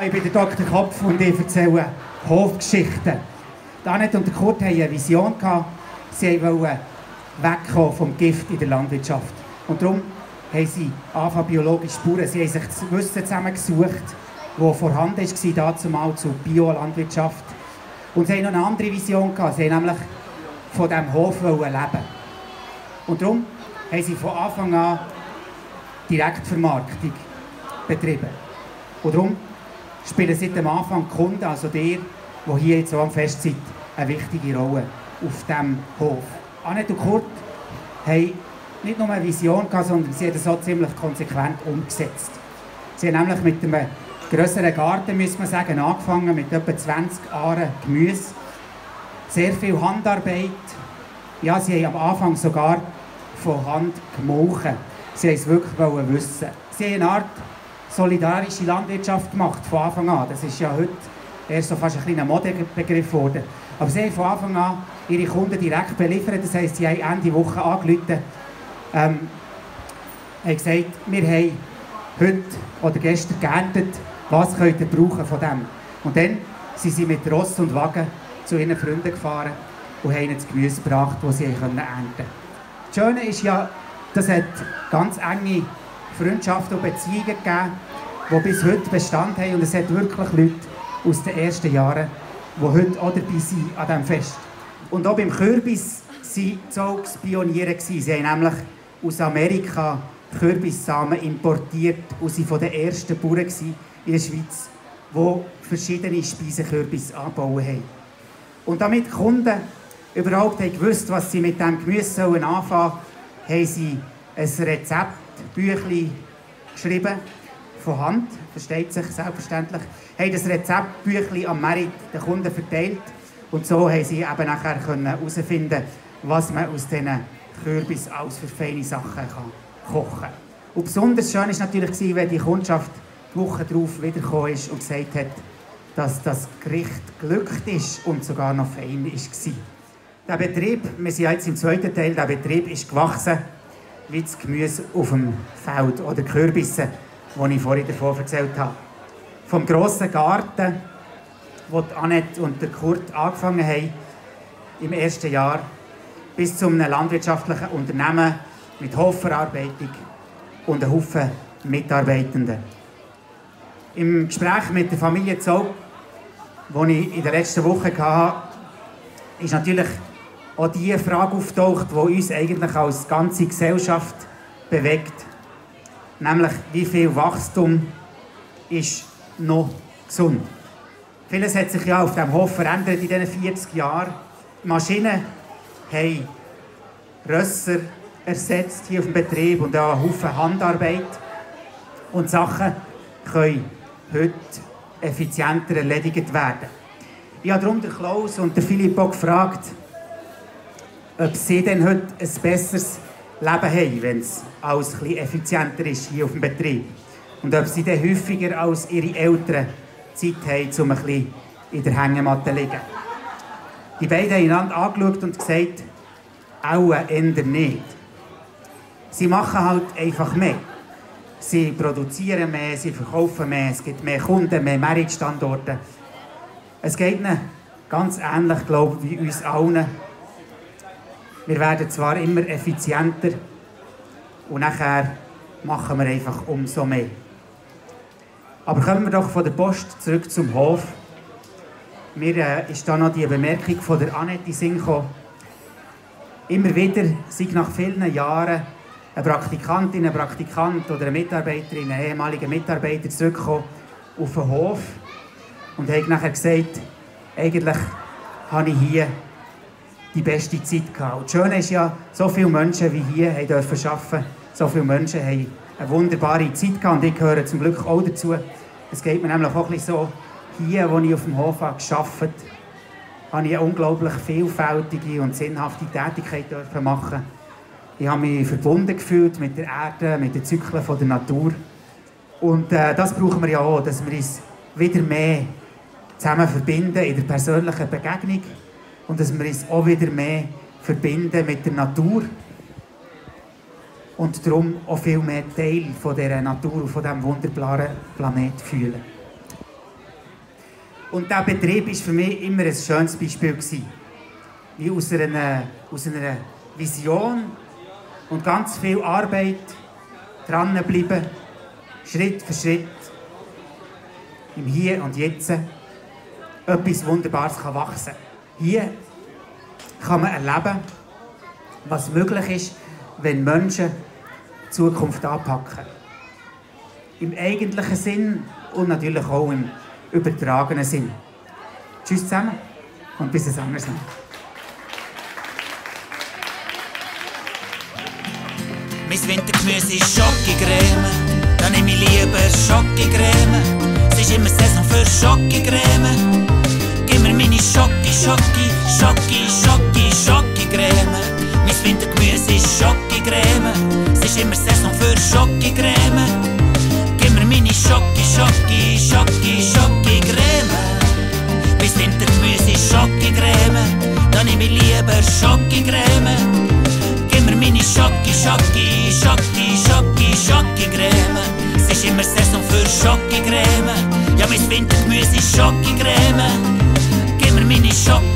Ich bin der Dr. Kopf und ich erzähle Hofgeschichten. Annette und Kurt hatten eine Vision. Sie wollten wegkommen vom Gift in der Landwirtschaft. Und darum haben sie angefangen biologisch zu bauen. Sie haben sich das Wissen zusammengesucht, das vorhanden war, dazumal zur Biolandwirtschaft. Und sie haben noch eine andere Vision. Sie wollten nämlich von diesem Hof leben. Und darum haben sie von Anfang an Direktvermarktung betrieben. Und darum spielen seit dem Anfang die Kunden, also der, die hier jetzt so am Fest sind, eine wichtige Rolle auf diesem Hof. Annette und Kurt haben nicht nur eine Vision gehabt, sondern sie haben das auch ziemlich konsequent umgesetzt. Sie haben nämlich mit einem grösseren Garten, müssen wir sagen, angefangen, mit etwa 20 Ahren Gemüse. Sehr viel Handarbeit. Ja, sie haben am Anfang sogar von Hand gemolken. Sie wollten es wirklich wissen. Sie haben eine Art solidarische Landwirtschaft gemacht, von Anfang an. Das ist ja heute erst so fast ein kleiner Modebegriff geworden. Aber sie haben von Anfang an ihre Kunden direkt beliefert. Das heisst, sie haben Ende Woche angerufen, haben gesagt, wir haben heute oder gestern geerntet, was könnt ihr brauchen von dem? Und dann sind sie mit Ross und Wagen zu ihren Freunden gefahren und haben ihnen das Gemüse gebracht, das sie ernten konnten. Das Schöne ist ja, das hat ganz enge Freundschaften und Beziehungen gegeben, die bis heute Bestand haben. Und es hat wirklich Leute aus den ersten Jahren, die heute auch dabei sind an diesem Fest. Und auch beim Kürbis waren sie Pioniere. Sie haben nämlich aus Amerika Kürbissamen importiert und sie von den ersten Bauern in der Schweiz, die verschiedene Speisekürbisse angebaut haben. Und damit die Kunden überhaupt gewusst, was sie mit diesem Gemüse anfangen sollen, haben sie ein Rezeptbüchlein geschrieben, von Hand, versteht sich selbstverständlich, haben das Rezeptbüchlein am Markt den Kunden verteilt und so haben sie eben nachher herausfinden, was man aus diesen Kürbissen alles für feine Sachen kochen kann. Und besonders schön war natürlich, wenn die Kundschaft die Woche darauf wiedergekommen ist und gesagt hat, dass das Gericht geglückt ist und sogar noch fein war. Der Betrieb, wir sind jetzt im zweiten Teil, der Betrieb ist gewachsen wie das Gemüse auf dem Feld oder Kürbisse, die ich vorhin davon erzählt habe. Vom grossen Garten, wo Annette und der Kurt angefangen haben, im ersten Jahr, bis zu einem landwirtschaftlichen Unternehmen mit Hofverarbeitung und einem Haufen Mitarbeitenden. Im Gespräch mit der Familie Zaug, das ich in der letzten Woche hatte, ist natürlich auch die Frage auftaucht, die uns eigentlich als ganze Gesellschaft bewegt. Nämlich, wie viel Wachstum ist noch gesund? Vieles hat sich ja auf diesem Hof verändert in diesen 40 Jahren. Die Maschinen haben Rösser ersetzt hier auf dem Betrieb und auch einen Haufen Handarbeit. Und Sachen können heute effizienter erledigt werden. Ich habe darum den Klaus und den Filippo gefragt, ob sie denn heute ein besseres Leben haben, wenn es alles ein bisschen effizienter ist hier auf dem Betrieb. Und ob sie dann häufiger als ihre Eltern Zeit haben, um ein bisschen in der Hängematte zu liegen. Die beiden haben einander angeschaut und gesagt, auch eher nicht. Sie machen halt einfach mehr. Sie produzieren mehr, sie verkaufen mehr, es gibt mehr Kunden, mehr Marktstandorte. Es geht ihnen ganz ähnlich, glaube ich, wie uns allen. Wir werden zwar immer effizienter und nachher machen wir einfach umso mehr. Aber kommen wir doch von der Post zurück zum Hof. Mir ist da noch die Bemerkung von der Annette in den Sinn gekommen. Immer wieder sind nach vielen Jahren eine Praktikantin, ein Praktikant oder eine Mitarbeiterin, ein ehemaliger Mitarbeiter zurückgekommen auf den Hof und haben nachher gesagt, eigentlich habe ich hier die beste Zeit gehabt. Und das Schöne ist ja, so viele Menschen wie hier haben dürfen arbeiten, so viele Menschen haben eine wunderbare Zeit gehabt und ich gehöre zum Glück auch dazu. Es geht mir nämlich auch ein bisschen so, hier, wo ich auf dem Hof gearbeitet habe, habe ich eine unglaublich vielfältige und sinnhafte Tätigkeit dürfen machen. Ich habe mich verbunden gefühlt mit der Erde, mit den Zyklen der Natur. Und das brauchen wir ja auch, dass wir uns wieder mehr zusammen verbinden in der persönlichen Begegnung und dass wir uns auch wieder mehr verbinden mit der Natur und darum auch viel mehr Teil von dieser Natur und von diesem wunderbaren Planeten fühlen. Und dieser Betrieb war für mich immer ein schönes Beispiel. Wie aus einer Vision und ganz viel Arbeit dranbleiben, Schritt für Schritt, im Hier und Jetzt, etwas Wunderbares kann wachsen. Hier kann man erleben, was möglich ist, wenn Menschen die Zukunft anpacken. Im eigentlichen Sinn und natürlich auch im übertragenen Sinn. Tschüss zusammen und bis ein anderes Mal. Mein Wintergemüse ist Schokocreme, dann nehme ich lieber Schokocreme. Es ist immer Saison für Schokocreme. Gib mir meine Schokocreme. Mein Wintergemüse ist Schokocreme, es ist immer Saison für Schokocreme. Gib mir meine Schokocreme. Mein Wintergemüse ist Schokocreme, dann nehme ich lieber Schokocreme. Gib mir meine Schokocreme. Es ist immer Saison für Schokocreme. Ja, mein Wintergemüse ist Schokocreme. Gib mir meine Schokocreme.